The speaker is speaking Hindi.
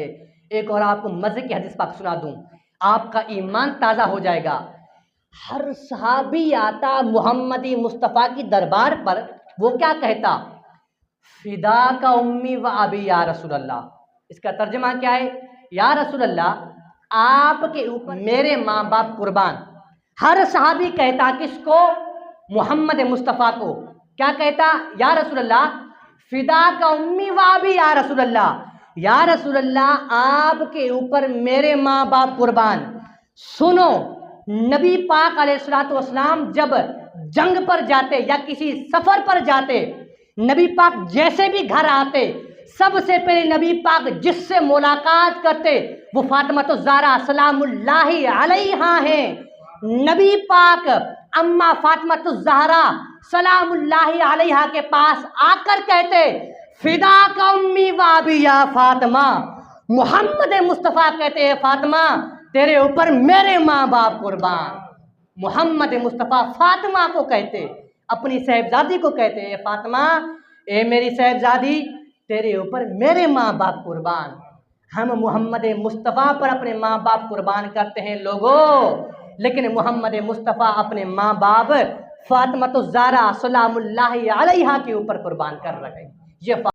एक और आपको मजे की हदीस पाक सुना दूं, आपका ईमान ताज़ा हो जाएगा। हर सहाबी आता मोहम्मदी मुस्तफ़ा की दरबार पर, वो क्या कहता, फिदा का उम्मी व अबी या रसूल अल्लाह। इसका तर्जुमा क्या है, या रसूल अल्लाह आपके ऊपर मेरे माँ बाप कुर्बान। हर सहाबी कहता किसको, मोहम्मद मुस्तफ़ा को, क्या कहता, या रसूल अल्लाह फिदा का उम्मी व अबी या रसूल अल्लाह, या रसूल अल्लाह आपके ऊपर मेरे माँ बाप कुर्बान। सुनो, नबी पाक अलैहिस्सलातु वस्सलाम जब जंग पर जाते या किसी सफर पर जाते, नबी पाक जैसे भी घर आते, सबसे पहले नबी पाक जिससे मुलाकात करते वो फातिमा तो ज़हरा सलामुल्लाहि अलैहा है। नबी पाक अम्मा फातिमा तो ज़हरा सलामुल्लाहि अलैहा के पास आकर कहते, फिदा का उम्मी व अबी या फातिमा। मोहम्मद मुस्तफ़ा कहते हैं, फातिमा तेरे ऊपर मेरे माँ बाप कुर्बान। मोहम्मद मुस्तफ़ा फातिमा को कहते, अपनी साहिबजादी को कहते हैं, फातिमा ए मेरी साहिबजादी तेरे ऊपर मेरे माँ बाप कुर्बान। हम मोहम्मद मुस्तफ़ा पर अपने माँ बाप कुर्बान करते हैं लोगों, लेकिन मोहम्मद मुस्तफ़ा अपने माँ बाप फातिमा तो ज़हरा सलामुल्लाहि अलैहा के ऊपर कुर्बान कर रहे हैं। ये